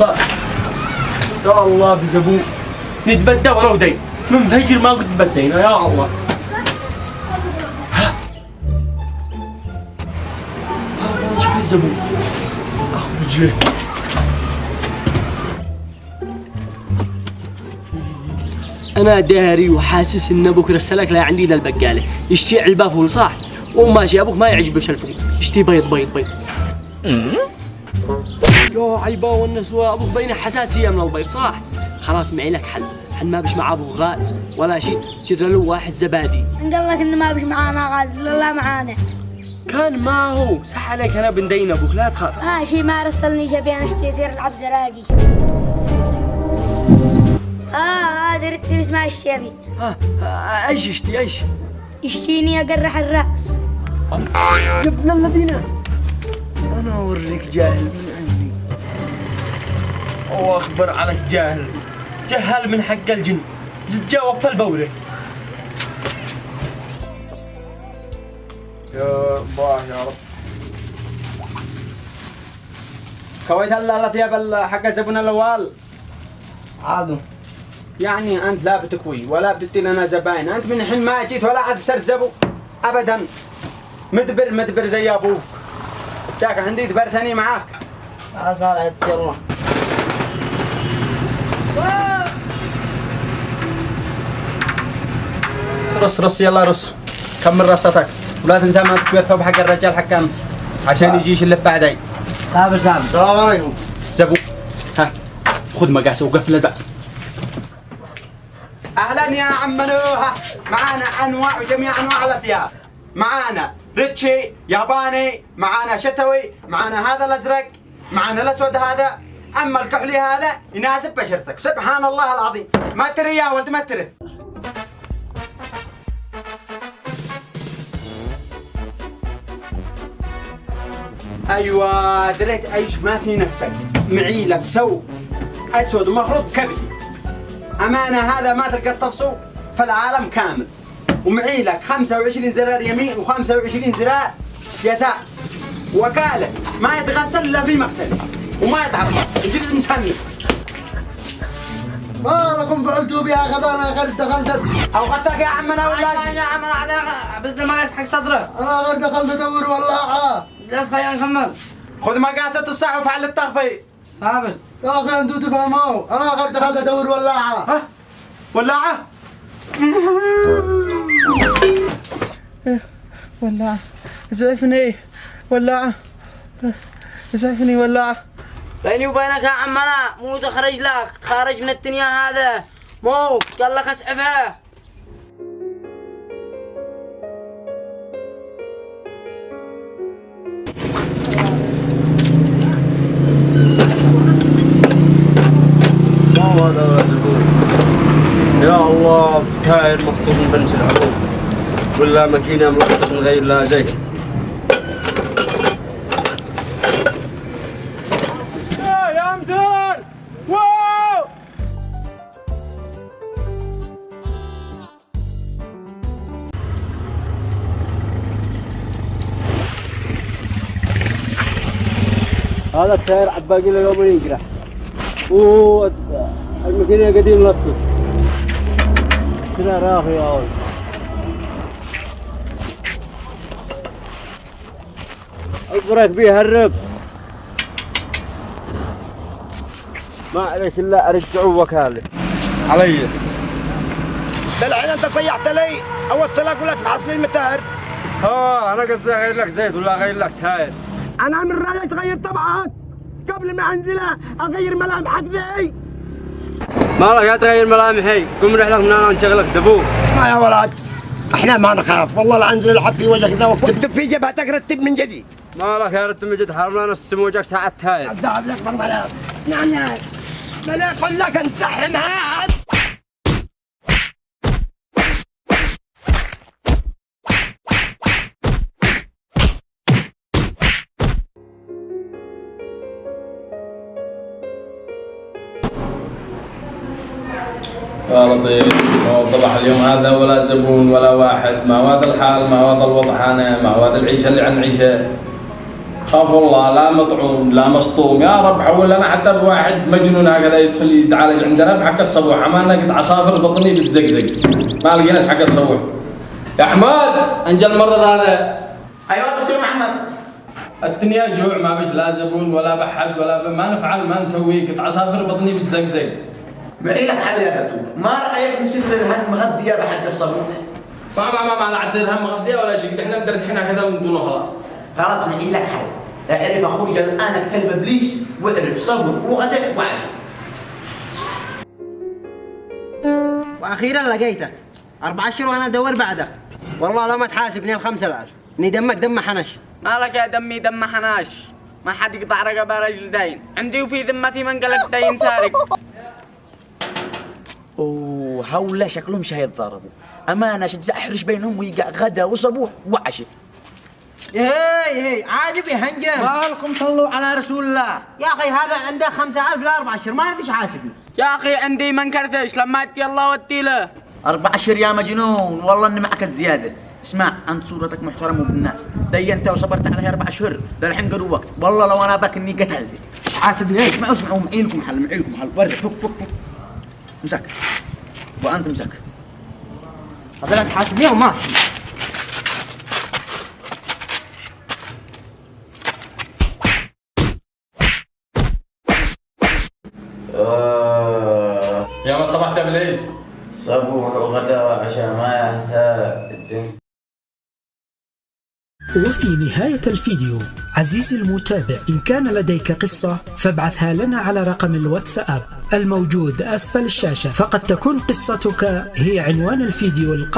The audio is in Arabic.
الله يا الله بزبون نتبدى ولو دين من فجر ما قد بدينا يا الله. ها شوف الزبون اخرج. انا داري وحاسس ان ابوك رسلك لا عندي للبقاله يشتي علبه فول صح وماشي ابوك ما يعجبش الفول يشتي بيض بيض بيض. يا عيبه والنسوة ابوك بينه حساسيه من البيض صح. خلاص معي لك حل ما بش مع ابو غاز ولا شيء جر له واحد زبادي. عند الله كنا ما بش معانا غاز لا معانا كان ما هو صح عليك انا بندين ابوك لا تخاف. شي ما رسلني جابين اشتي يصير العب زراقي. درت اسمع الشيبي. ايش يشتي ايش؟ يشتيني اقرح الراس. يا ابن الذين انا اوريك جاهل من عندي. واخبر عليك جاهل جهل من حق الجن زد جاوب في البوره. يا الله يا رب. كويت هلا الثياب حق زبون الاول عادوا يعني انت لا بتكوي ولا بتدي لنا زباين. انت من الحين ما جيت ولا عاد صرت زبو ابدا. مدبر زي ابوك. ذاك عندي دبرتني معاك. خلاص هلا يلا رص يلا رص كمل رصتك ولا تنسى ما تكوي الثوب حق الرجال حق امس عشان يجيش اللي بعدي. سابر السلام عليكم. زبو ها خذ مقاسه وقفل الباب. اهلا يا عم منوها. معانا انواع وجميع انواع الثياب. معانا ريتشي ياباني معانا شتوي معانا هذا الازرق معانا الاسود هذا. اما الكحلي هذا يناسب بشرتك. سبحان الله العظيم. ما تري يا ولد ما تري. ايوه دريت ايش ما في نفسك. معي لك ثوب اسود ومخروط كبدي. امانه هذا ما تلقى تفصو في العالم كامل. ومعي لك 25 زرار يمين و25 زرار يسار. وكاله ما يتغسل الا في مغسله وما يتعرف يجلس مسني. ما لكم فعلتوا بها غدانا غير دخلت اوقتك يا عمنا ولا يا عم انا بس ما يسحق صدره. انا غير دخلت ادور ولاعه. ليش خلينا نكمل. خذ مقاسة الصح وفعل التخفيض. صابر يا اخي انتوا تفهموا. انا غير دخلت ادور ولاعه. ها ولاعه ولاعه اسعفني ولاعه اسعفني ولاعه. بيني وبينك يا عم انا مو تخرج لك تخرج من الدنيا هذا مو قال لك اسعفها. ما هذا ولا زبون يا الله. تاير مخطوط من بنش العروض ولا ماكينه ملصق من غير لا زيت. يا مدير واو هذا التاير عباقي له يوم ينقرح والماكينه قديم ملصص. سنة راخي يا ولد. البريك بيه هرب ما عليك الا ارجعوا وكاله علي. الحين انت صيحت لي اوصلك ولا تفحص لي المتاهر. انا قصدي اغير لك زيت ولا اغير لك تاير. انا من رايك تغير طبعك قبل ما انزل اغير ملامحك ذي. مالك يا تغير ملامحي قوم نروح لك من هنا نشغلك دبوب. اسمع يا ولد احنا ما نخاف والله لا انزل العب في وجهك ذا واكتب في جبهتك رتب من جديد. مالك يا رتب من جديد حرمنا نص سموجك ساعة تاير. الذهب لك بالملام. نعم يا لا اقول لك انت حماد. يا لطيف طبعا اليوم هذا ولا زبون ولا واحد. ما هذا الحال ما هذا الوضع. أنا ما هذا العيشة اللي عن عيشة. خاف والله لا مطعون لا مسطوم يا رب حول لنا حتى بواحد مجنون هكذا يدخل يتعالج عندنا بحق الصبوح. عملنا قد عصافر بطني بتزقزق ما لقيناش حق الصبوح. يا حماد انجل المرض هذا. ايوه دكتور محمد. الدنيا جوع ما بش لا زبون ولا بحد ولا ما نفعل ما نسوي قد عصافر بطني بتزقزق. معي لك حل يا دكتور، ما رايك نسيب الرهان مغذيه بحق الصبوح؟ ما لا درهم مغذيه ولا شيء، احنا مدردحين كذا من دونه خلاص. خلاص معي لك حل، اعرف اخوي الان اكتل ابليس واعرف صبر وغداء وعشاء. واخيرا لقيتك 4 اشهر وانا ادور بعدك. والله لو ما تحاسبني ال5000 اني دمك دم حنش. مالك يا دمي دم حناش؟ ما حد يقطع رقبه رجل داين، عندي وفي ذمتي من قلب داين سارق. اوه هؤلاء شكلهم حيتضاربوا، امانه شجع احرش بينهم ويقع غدا وصبوح وعشاء. هي عاجب يا هنجم. مالكم صلوا على رسول الله. يا اخي هذا عنده 5000 ل 4 اشهر ما رضيش حاسبني. يا اخي عندي من كرثش لما اتي الله ودي له. 4 اشهر يا مجنون، والله اني معك زياده. اسمع انت صورتك محترمه بالناس، دينت وصبرت عليها 4 اشهر، ده الحين قالوا وقت، والله لو انا باك اني قتلتك. حاسبني. اسمعوا معي لكم حل ورد فك مسك وانت مسك. هذا حاسبني وماشي. يا ما صبحت ابليس. صبوح وغدا وعشاء ما يحتاج. وفي نهاية الفيديو عزيزي المتابع إن كان لديك قصة فابعثها لنا على رقم الواتساب الموجود أسفل الشاشة، فقد تكون قصتك هي عنوان الفيديو القادم.